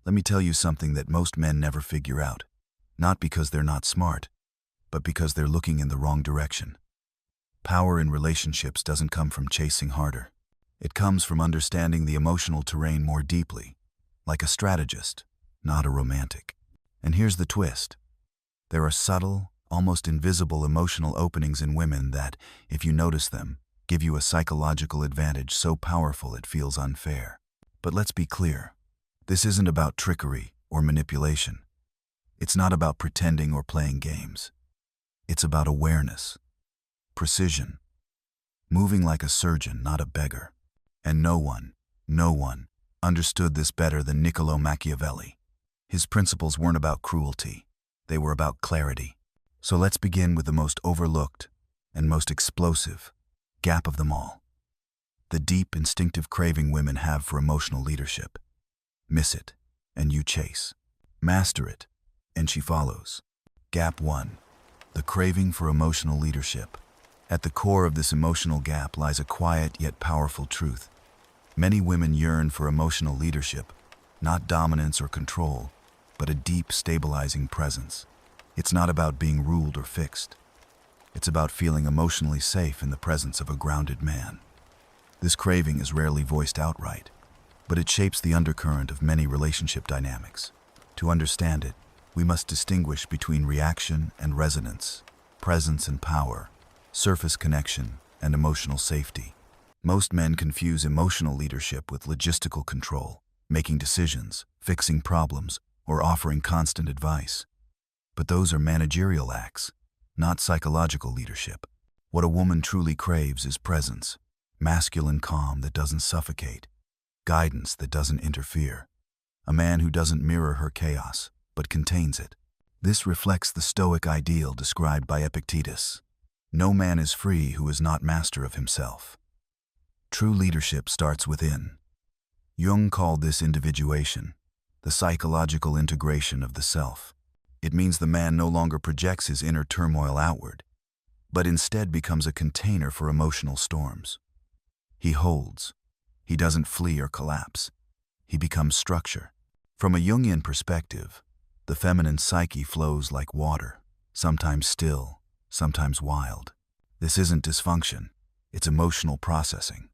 Let me tell you something that most men never figure out. Not because they're not smart, but because they're looking in the wrong direction. Power in relationships doesn't come from chasing harder. It comes from understanding the emotional terrain more deeply, like a strategist, not a romantic. And here's the twist. There are subtle, almost invisible emotional openings in women that, if you notice them, give you a psychological advantage so powerful it feels unfair. But let's be clear. This isn't about trickery or manipulation. It's not about pretending or playing games. It's about awareness, precision, moving like a surgeon, not a beggar. And no one understood this better than Niccolo Machiavelli. His principles weren't about cruelty. They were about clarity. So let's begin with the most overlooked and most explosive gap of them all. The deep, instinctive craving women have for emotional leadership. Miss it, and you chase. Master it, and she follows. Gap 1. The craving for emotional leadership. At the core of this emotional gap lies a quiet yet powerful truth. Many women yearn for emotional leadership, not dominance or control, but a deep, stabilizing presence. It's not about being ruled or fixed. It's about feeling emotionally safe in the presence of a grounded man. This craving is rarely voiced outright, but it shapes the undercurrent of many relationship dynamics. To understand it, we must distinguish between reaction and resonance, presence and power, surface connection and emotional safety. Most men confuse emotional leadership with logistical control, making decisions, fixing problems, or offering constant advice. But those are managerial acts, not psychological leadership. What a woman truly craves is presence, masculine calm that doesn't suffocate, guidance that doesn't interfere, a man who doesn't mirror her chaos, but contains it. This reflects the Stoic ideal described by Epictetus. No man is free who is not master of himself. True leadership starts within. Jung called this individuation, the psychological integration of the self. It means the man no longer projects his inner turmoil outward, but instead becomes a container for emotional storms. He holds. He doesn't flee or collapse. He becomes structure. From a Jungian perspective, the feminine psyche flows like water, sometimes still, sometimes wild. This isn't dysfunction, it's emotional processing.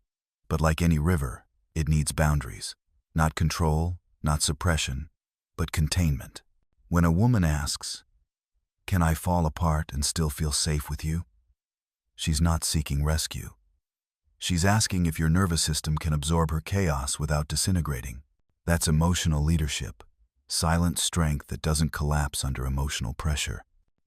But like any river, it needs boundaries. Not control, not suppression, but containment. When a woman asks, "Can I fall apart and still feel safe with you?" she's not seeking rescue. She's asking if your nervous system can absorb her chaos without disintegrating. That's emotional leadership, silent strength that doesn't collapse under emotional pressure.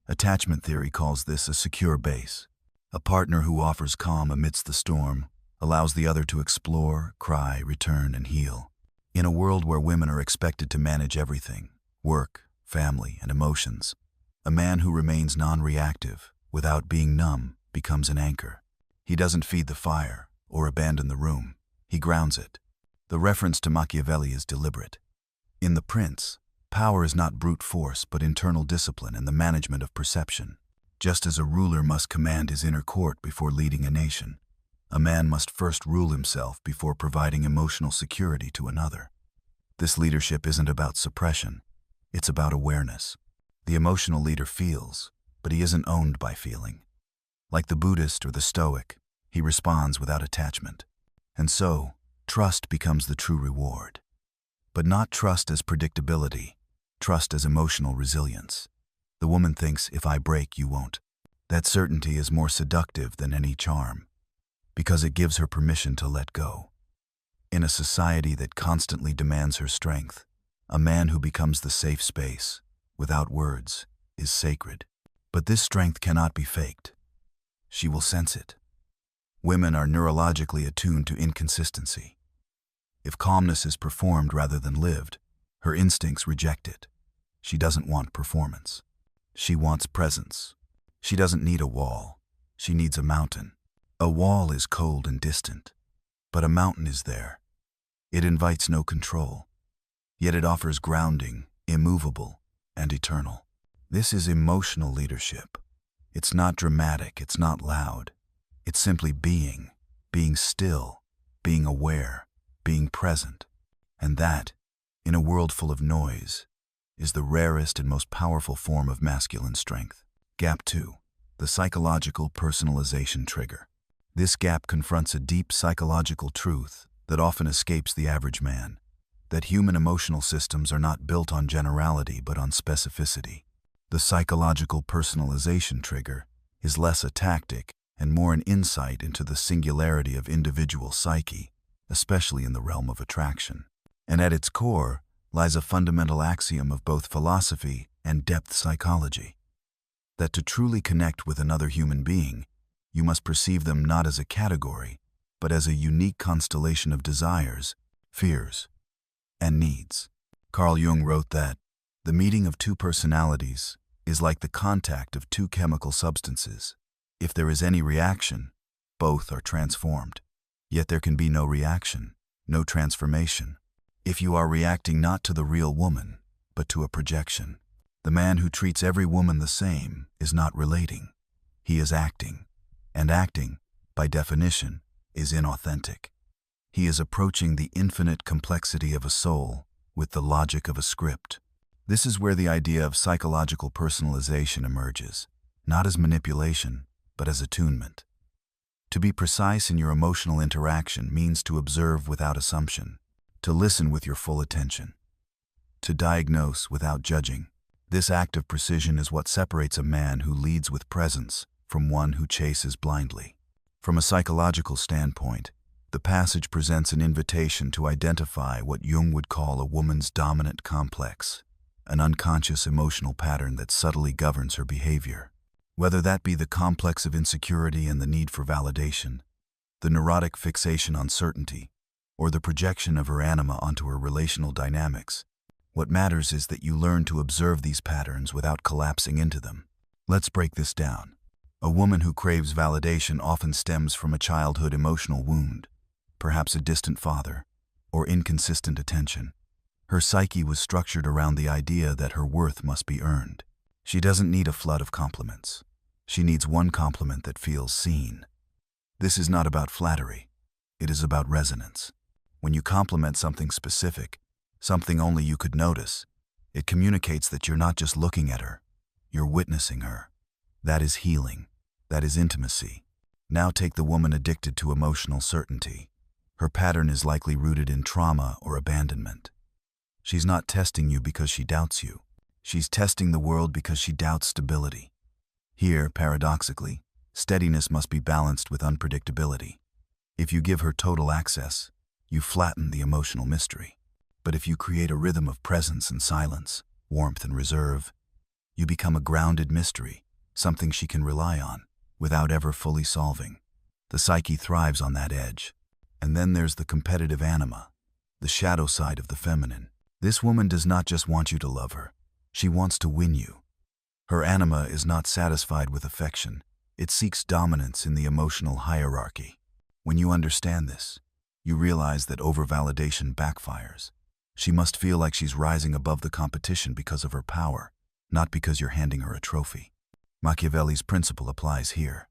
Attachment theory calls this a secure base. A partner who offers calm amidst the storm, allows the other to explore, cry, return, and heal. In a world where women are expected to manage everything, work, family, and emotions, a man who remains non-reactive, without being numb, becomes an anchor. He doesn't feed the fire or abandon the room. He grounds it. The reference to Machiavelli is deliberate. In The Prince, power is not brute force but internal discipline and the management of perception. Just as a ruler must command his inner court before leading a nation, a man must first rule himself before providing emotional security to another. This leadership isn't about suppression. It's about awareness. The emotional leader feels, but he isn't owned by feeling. Like the Buddhist or the Stoic, he responds without attachment. And so, trust becomes the true reward. But not trust as predictability, trust as emotional resilience. The woman thinks, if I break, you won't. That certainty is more seductive than any charm, because it gives her permission to let go. In a society that constantly demands her strength, a man who becomes the safe space, without words, is sacred. But this strength cannot be faked. She will sense it. Women are neurologically attuned to inconsistency. If calmness is performed rather than lived, her instincts reject it. She doesn't want performance. She wants presence. She doesn't need a wall. She needs a mountain. A wall is cold and distant, but a mountain is there. It invites no control, yet it offers grounding, immovable, and eternal. This is emotional leadership. It's not dramatic, it's not loud. It's simply being still, being aware, being present. And that in a world full of noise, is the rarest and most powerful form of masculine strength. Gap 2. The psychological personalization trigger. This gap confronts a deep psychological truth that often escapes the average man, that human emotional systems are not built on generality but on specificity. The psychological personalization trigger is less a tactic and more an insight into the singularity of individual psyche, especially in the realm of attraction. And at its core lies a fundamental axiom of both philosophy and depth psychology, that to truly connect with another human being, you must perceive them not as a category, but as a unique constellation of desires, fears, and needs. Carl Jung wrote that the meeting of two personalities is like the contact of two chemical substances. If there is any reaction, both are transformed. Yet there can be no reaction, no transformation, if you are reacting not to the real woman, but to a projection. The man who treats every woman the same is not relating. He is acting, and acting, by definition, is inauthentic. He is approaching the infinite complexity of a soul with the logic of a script. This is where the idea of psychological personalization emerges, not as manipulation, but as attunement. To be precise in your emotional interaction means to observe without assumption, to listen with your full attention, to diagnose without judging. This act of precision is what separates a man who leads with presence from one who chases blindly. From a psychological standpoint, the passage presents an invitation to identify what Jung would call a woman's dominant complex, an unconscious emotional pattern that subtly governs her behavior. Whether that be the complex of insecurity and the need for validation, the neurotic fixation on certainty, or the projection of her anima onto her relational dynamics, what matters is that you learn to observe these patterns without collapsing into them. Let's break this down. A woman who craves validation often stems from a childhood emotional wound, perhaps a distant father, or inconsistent attention. Her psyche was structured around the idea that her worth must be earned. She doesn't need a flood of compliments. She needs one compliment that feels seen. This is not about flattery. It is about resonance. When you compliment something specific, something only you could notice, it communicates that you're not just looking at her, you're witnessing her. That is healing. That is intimacy. Now take the woman addicted to emotional certainty. Her pattern is likely rooted in trauma or abandonment. She's not testing you because she doubts you. She's testing the world because she doubts stability. Here, paradoxically, steadiness must be balanced with unpredictability. If you give her total access, you flatten the emotional mystery. But if you create a rhythm of presence and silence, warmth and reserve, you become a grounded mystery, something she can rely on, without ever fully solving. The psyche thrives on that edge. And then there's the competitive anima, the shadow side of the feminine. This woman does not just want you to love her. She wants to win you. Her anima is not satisfied with affection. It seeks dominance in the emotional hierarchy. When you understand this, you realize that over-validation backfires. She must feel like she's rising above the competition because of her power, not because you're handing her a trophy. Machiavelli's principle applies here.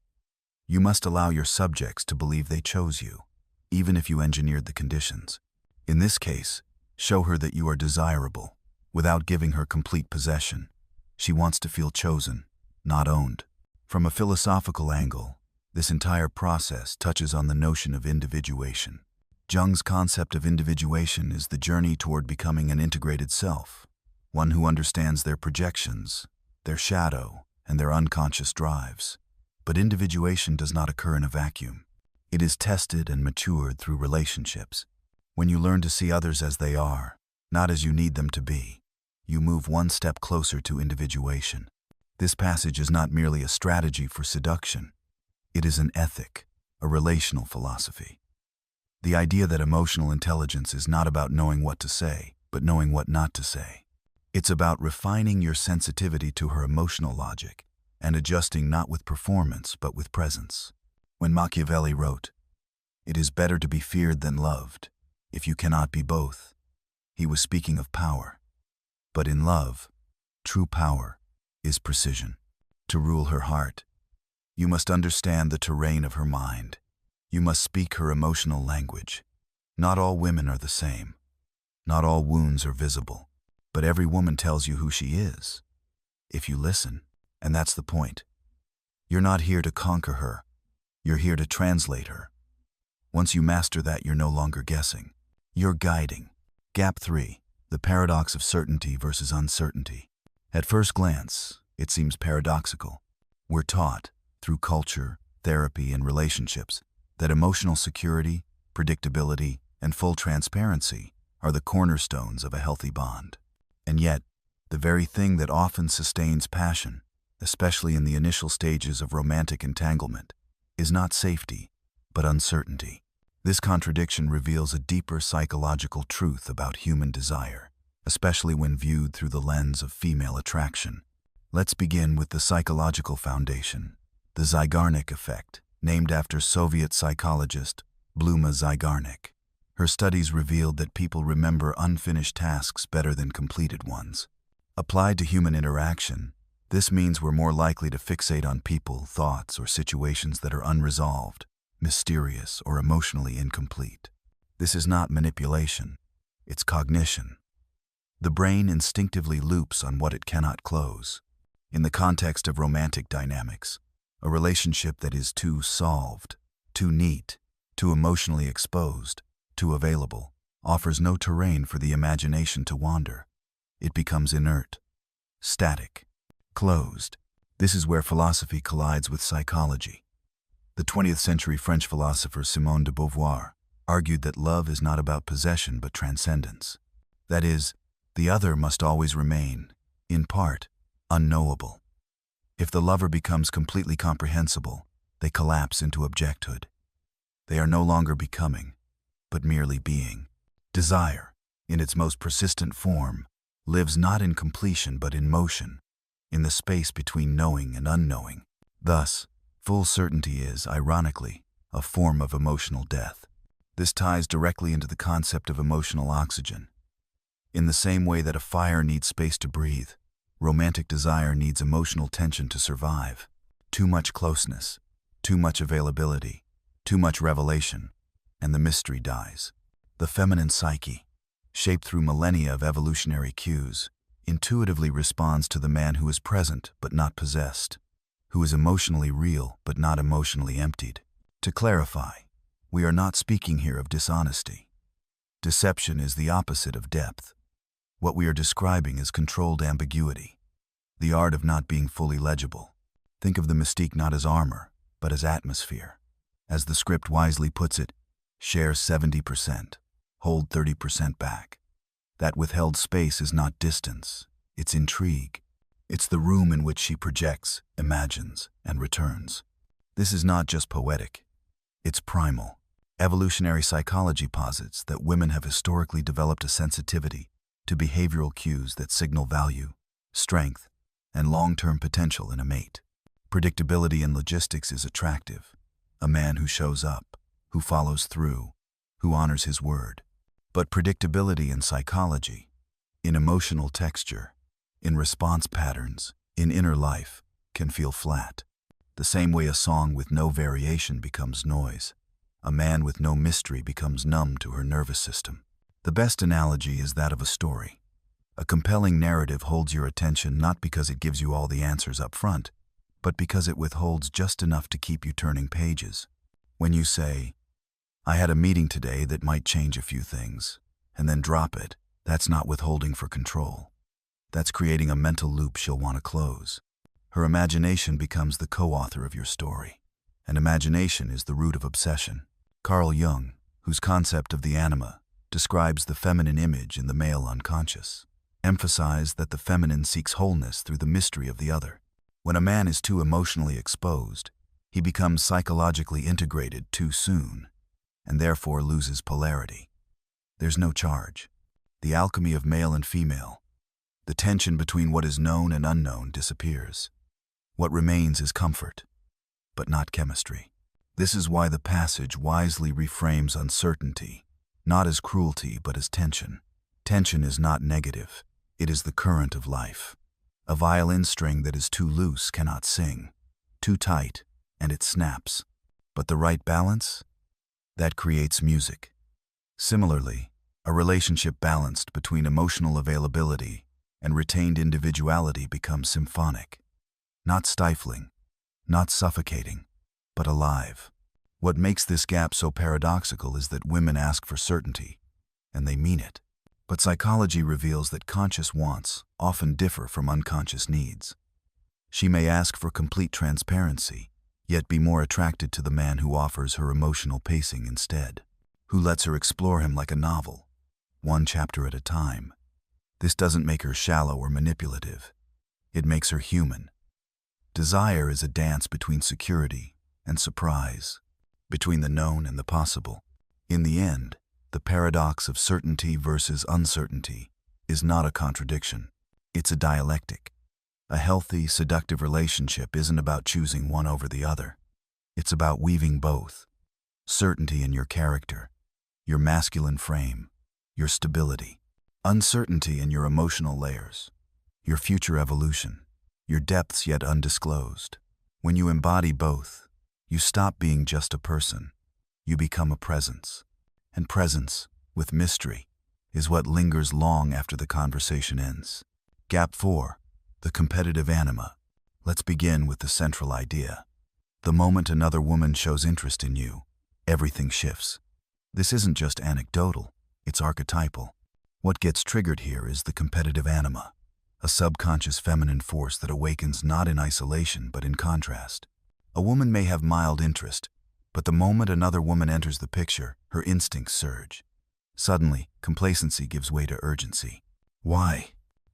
You must allow your subjects to believe they chose you, even if you engineered the conditions. In this case, show her that you are desirable, without giving her complete possession. She wants to feel chosen, not owned. From a philosophical angle, this entire process touches on the notion of individuation. Jung's concept of individuation is the journey toward becoming an integrated self, one who understands their projections, their shadow, and their unconscious drives. But individuation does not occur in a vacuum. It is tested and matured through relationships. When you learn to see others as they are, not as you need them to be, you move one step closer to individuation. This passage is not merely a strategy for seduction. It is an ethic, a relational philosophy. The idea that emotional intelligence is not about knowing what to say, but knowing what not to say. It's about refining your sensitivity to her emotional logic and adjusting not with performance, but with presence. When Machiavelli wrote, "It is better to be feared than loved, if you cannot be both," he was speaking of power. But in love, true power is precision. To rule her heart, you must understand the terrain of her mind. You must speak her emotional language. Not all women are the same. Not all wounds are visible, but every woman tells you who she is, if you listen. And that's the point. You're not here to conquer her. You're here to translate her. Once you master that, you're no longer guessing. You're guiding. Gap 3. The paradox of certainty versus uncertainty. At first glance, it seems paradoxical. We're taught, through culture, therapy, and relationships, that emotional security, predictability, and full transparency are the cornerstones of a healthy bond. And yet, the very thing that often sustains passion, especially in the initial stages of romantic entanglement, is not safety, but uncertainty. This contradiction reveals a deeper psychological truth about human desire, especially when viewed through the lens of female attraction. Let's begin with the psychological foundation, the Zygarnik effect, named after Soviet psychologist Bluma Zygarnik. Her studies revealed that people remember unfinished tasks better than completed ones. Applied to human interaction, this means we're more likely to fixate on people, thoughts, or situations that are unresolved, mysterious, or emotionally incomplete. This is not manipulation, it's cognition. The brain instinctively loops on what it cannot close. In the context of romantic dynamics, a relationship that is too solved, too neat, too emotionally exposed, too available, offers no terrain for the imagination to wander. It becomes inert, static, closed. This is where philosophy collides with psychology. The 20th century French philosopher Simone de Beauvoir argued that love is not about possession but transcendence. That is, the other must always remain, in part, unknowable. If the lover becomes completely comprehensible, they collapse into objecthood. They are no longer becoming, but merely being. Desire, in its most persistent form, lives not in completion but in motion, in the space between knowing and unknowing. Thus, full certainty is, ironically, a form of emotional death. This ties directly into the concept of emotional oxygen. In the same way that a fire needs space to breathe, romantic desire needs emotional tension to survive. Too much closeness, too much availability, too much revelation, and the mystery dies. The feminine psyche, shaped through millennia of evolutionary cues, intuitively responds to the man who is present but not possessed, who is emotionally real but not emotionally emptied. To clarify, we are not speaking here of dishonesty. Deception is the opposite of depth. What we are describing is controlled ambiguity, the art of not being fully legible. Think of the mystique not as armor, but as atmosphere. As the script wisely puts it, share 70%, hold 30% back. That withheld space is not distance, it's intrigue. It's the room in which she projects, imagines, and returns. This is not just poetic, it's primal. Evolutionary psychology posits that women have historically developed a sensitivity to behavioral cues that signal value, strength, and long-term potential in a mate. Predictability in logistics is attractive. A man who shows up, who follows through, who honors his word. But predictability in psychology, in emotional texture, in response patterns, in inner life, can feel flat. The same way a song with no variation becomes noise. A man with no mystery becomes numb to her nervous system. The best analogy is that of a story. A compelling narrative holds your attention not because it gives you all the answers up front, but because it withholds just enough to keep you turning pages. When you say, "I had a meeting today that might change a few things," and then drop it, that's not withholding for control. That's creating a mental loop she'll want to close. Her imagination becomes the co-author of your story. And imagination is the root of obsession. Carl Jung, whose concept of the anima describes the feminine image in the male unconscious, emphasized that the feminine seeks wholeness through the mystery of the other. When a man is too emotionally exposed, he becomes psychologically integrated too soon, and therefore loses polarity. There's no charge. The alchemy of male and female, the tension between what is known and unknown, disappears. What remains is comfort, but not chemistry. This is why the passage wisely reframes uncertainty, not as cruelty but as tension. Tension is not negative, it is the current of life. A violin string that is too loose cannot sing, too tight, and it snaps. But the right balance? That creates music. Similarly, A relationship balanced between emotional availability and retained individuality becomes symphonic. Not stifling, not suffocating, but alive. What makes this gap so paradoxical is that women ask for certainty, and they mean it. But psychology reveals that conscious wants often differ from unconscious needs. She may ask for complete transparency, yet be more attracted to the man who offers her emotional pacing instead, who lets her explore him like a novel, one chapter at a time. This doesn't make her shallow or manipulative. It makes her human. Desire is a dance between security and surprise, between the known and the possible. In the end, the paradox of certainty versus uncertainty is not a contradiction. It's a dialectic. A healthy, seductive relationship isn't about choosing one over the other. It's about weaving both. Certainty in your character, your masculine frame, your stability. Uncertainty in your emotional layers, your future evolution, your depths yet undisclosed. When you embody both, you stop being just a person. You become a presence. And presence, with mystery, is what lingers long after the conversation ends. Gap 4. The competitive anima. Let's begin with the central idea. The moment another woman shows interest in you, everything shifts. This isn't just anecdotal, it's archetypal. What gets triggered here is the competitive anima, a subconscious feminine force that awakens not in isolation but in contrast. A woman may have mild interest, but the moment another woman enters the picture, her instincts surge. Suddenly, complacency gives way to urgency. Why?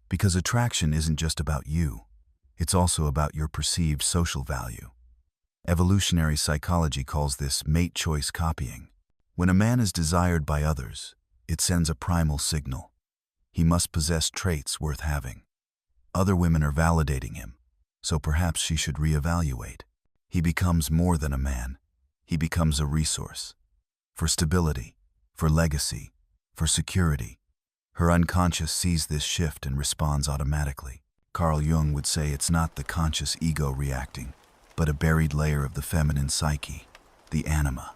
Because attraction isn't just about you. It's also about your perceived social value. Evolutionary psychology calls this mate choice copying. When a man is desired by others, it sends a primal signal. He must possess traits worth having. Other women are validating him, so perhaps she should reevaluate. He becomes more than a man. He becomes a resource. For stability, for legacy, for security. Her unconscious sees this shift and responds automatically. Carl Jung would say it's not the conscious ego reacting, but a buried layer of the feminine psyche, the anima.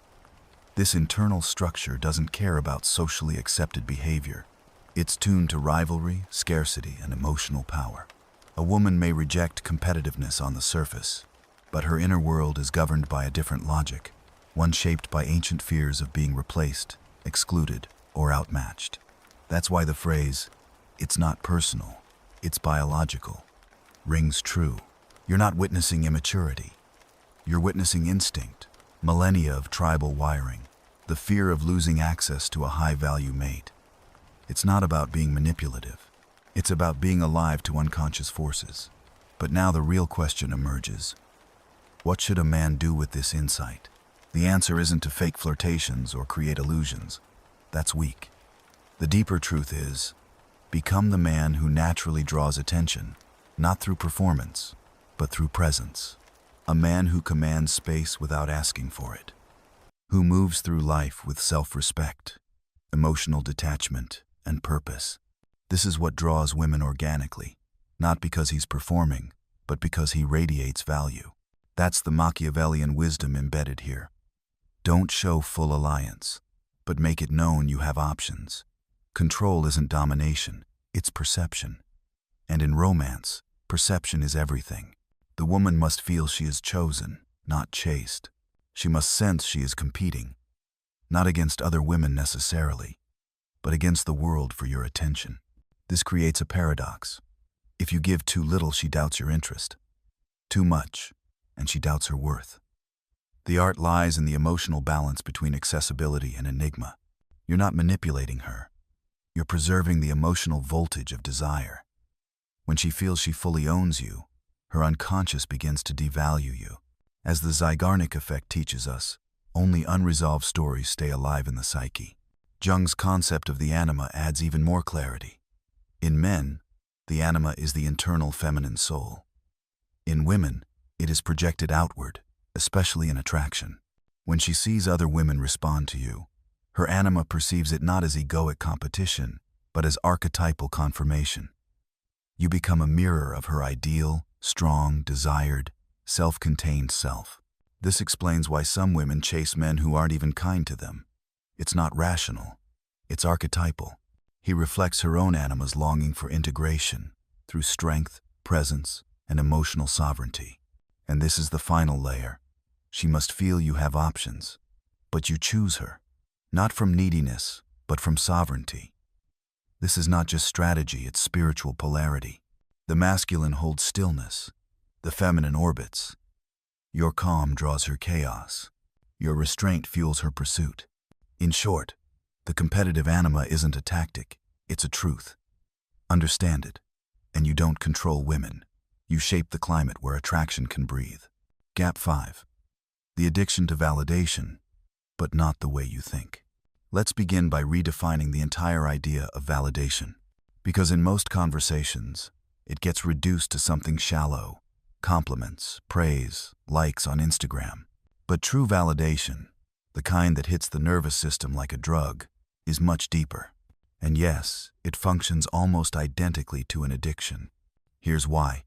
This internal structure doesn't care about socially accepted behavior. It's tuned to rivalry, scarcity, and emotional power. A woman may reject competitiveness on the surface, but her inner world is governed by a different logic, one shaped by ancient fears of being replaced, excluded, or outmatched. That's why the phrase, "it's not personal, it's biological," rings true. You're not witnessing immaturity. You're witnessing instinct, millennia of tribal wiring, the fear of losing access to a high-value mate. It's not about being manipulative. It's about being alive to unconscious forces. But now the real question emerges. What should a man do with this insight? The answer isn't to fake flirtations or create illusions. That's weak. The deeper truth is, become the man who naturally draws attention, not through performance, but through presence. A man who commands space without asking for it. Who moves through life with self-respect, emotional detachment, and purpose. This is what draws women organically, not because he's performing, but because he radiates value. That's the Machiavellian wisdom embedded here. Don't show full alliance, but make it known you have options. Control isn't domination, it's perception. And in romance, perception is everything. The woman must feel she is chosen, not chased. She must sense she is competing, not against other women necessarily, but against the world for your attention. This creates a paradox. If you give too little, she doubts your interest. Too much, and she doubts her worth. The art lies in the emotional balance between accessibility and enigma. You're not manipulating her. You're preserving the emotional voltage of desire. When she feels she fully owns you, her unconscious begins to devalue you. As the Zeigarnik effect teaches us, only unresolved stories stay alive in the psyche. Jung's concept of the anima adds even more clarity. In men, the anima is the internal feminine soul. In women, it is projected outward, especially in attraction. When she sees other women respond to you, her anima perceives it not as egoic competition, but as archetypal confirmation. You become a mirror of her ideal, strong, desired, self-contained self. This explains why some women chase men who aren't even kind to them. It's not rational. It's archetypal. He reflects her own anima's longing for integration through strength, presence, and emotional sovereignty. And this is the final layer. She must feel you have options, but you choose her, not from neediness, but from sovereignty. This is not just strategy, it's spiritual polarity. The masculine holds stillness, the feminine orbits. Your calm draws her chaos. Your restraint fuels her pursuit. In short, the competitive anima isn't a tactic, it's a truth. Understand it, and you don't control women. You shape the climate where attraction can breathe. Gap 5. The addiction to validation, but not the way you think. Let's begin by redefining the entire idea of validation. Because in most conversations, it gets reduced to something shallow: compliments, praise, likes on Instagram. But true validation, the kind that hits the nervous system like a drug, is much deeper. And yes, it functions almost identically to an addiction. Here's why.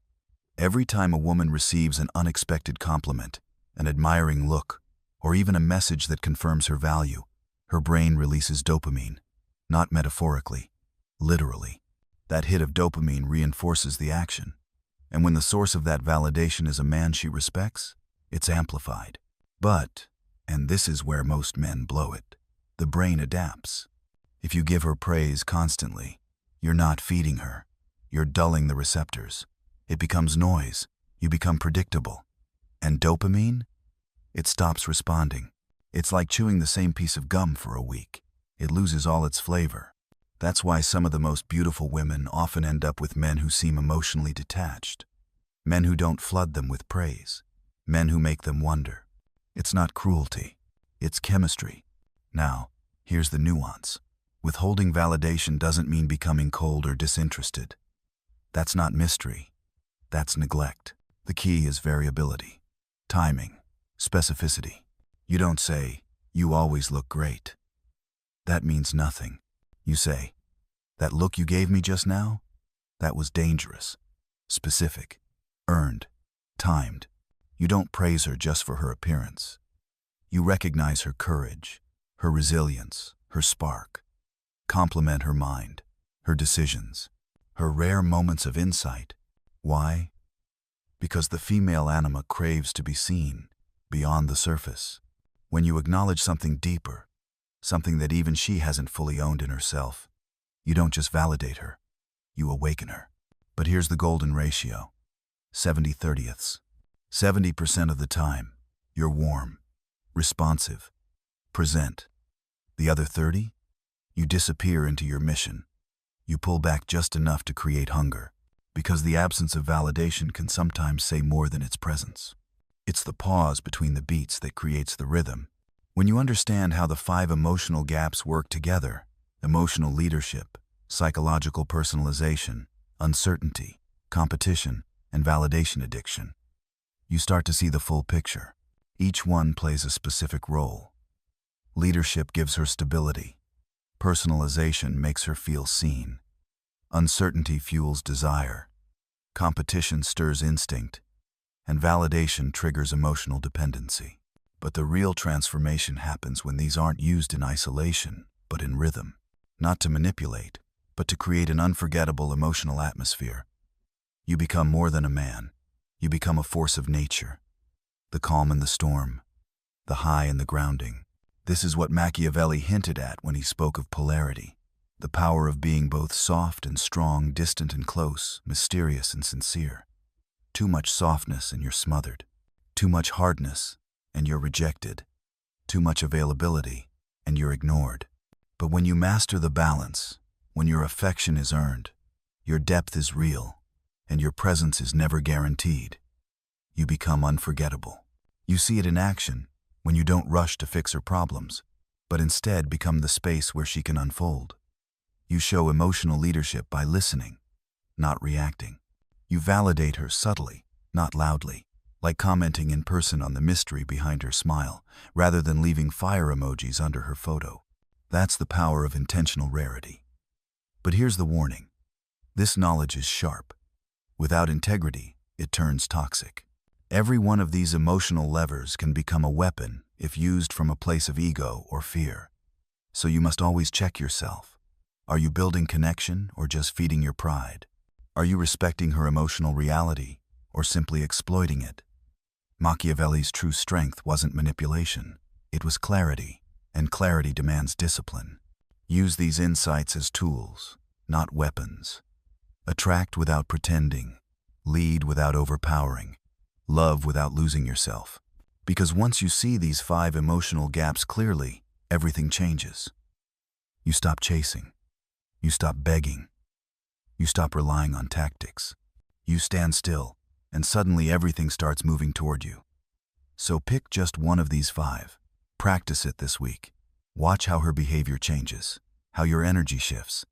Every time a woman receives an unexpected compliment, an admiring look, or even a message that confirms her value, her brain releases dopamine. Not metaphorically, literally. That hit of dopamine reinforces the action. And when the source of that validation is a man she respects, it's amplified. But, and this is where most men blow it, the brain adapts. If you give her praise constantly, you're not feeding her. You're dulling the receptors. It becomes noise. You become predictable. And dopamine? It stops responding. It's like chewing the same piece of gum for a week. It loses all its flavor. That's why some of the most beautiful women often end up with men who seem emotionally detached. Men who don't flood them with praise. Men who make them wonder. It's not cruelty. It's chemistry. Now, here's the nuance. Withholding validation doesn't mean becoming cold or disinterested. That's not mystery. That's neglect. The key is variability, timing, specificity. You don't say, "You always look great." That means nothing. You say, "That look you gave me just now? That was dangerous." Specific, earned, timed. You don't praise her just for her appearance. You recognize her courage, her resilience, her spark. Compliment her mind, her decisions, her rare moments of insight. Why? Because the female anima craves to be seen, beyond the surface. When you acknowledge something deeper, something that even she hasn't fully owned in herself, you don't just validate her, you awaken her. But here's the golden ratio: 70/30ths. 70% of the time, you're warm, responsive, present. The other 30? You disappear into your mission. You pull back just enough to create hunger, because the absence of validation can sometimes say more than its presence. It's the pause between the beats that creates the rhythm. When you understand how the 5 emotional gaps work together: emotional leadership, psychological personalization, uncertainty, competition, and validation addiction, you start to see the full picture. Each one plays a specific role. Leadership gives her stability. Personalization makes her feel seen. Uncertainty fuels desire. Competition stirs instinct. And validation triggers emotional dependency. But the real transformation happens when these aren't used in isolation, but in rhythm. Not to manipulate, but to create an unforgettable emotional atmosphere. You become more than a man. You become a force of nature. The calm and the storm. The high and the grounding. This is what Machiavelli hinted at when he spoke of polarity. The power of being both soft and strong, distant and close, mysterious and sincere. Too much softness and you're smothered. Too much hardness and you're rejected. Too much availability and you're ignored. But when you master the balance, when your affection is earned, your depth is real, and your presence is never guaranteed, you become unforgettable. You see it in action when you don't rush to fix her problems, but instead become the space where she can unfold. You show emotional leadership by listening, not reacting. You validate her subtly, not loudly, like commenting in person on the mystery behind her smile, rather than leaving fire emojis under her photo. That's the power of intentional rarity. But here's the warning. This knowledge is sharp. Without integrity, it turns toxic. Every one of these emotional levers can become a weapon if used from a place of ego or fear. So you must always check yourself. Are you building connection or just feeding your pride? Are you respecting her emotional reality or simply exploiting it? Machiavelli's true strength wasn't manipulation. It was clarity, and clarity demands discipline. Use these insights as tools, not weapons. Attract without pretending. Lead without overpowering. Love without losing yourself. Because once you see these 5 emotional gaps clearly, everything changes. You stop chasing. You stop begging. You stop relying on tactics. You stand still, and suddenly everything starts moving toward you. So pick just one of these 5. Practice it this week. Watch how her behavior changes, how your energy shifts.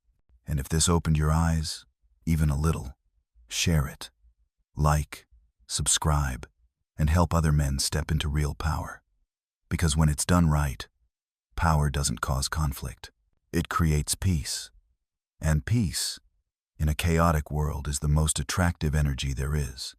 And if this opened your eyes, even a little, share it. Like, subscribe, and help other men step into real power. Because when it's done right, power doesn't cause conflict. It creates peace. And peace, in a chaotic world, is the most attractive energy there is.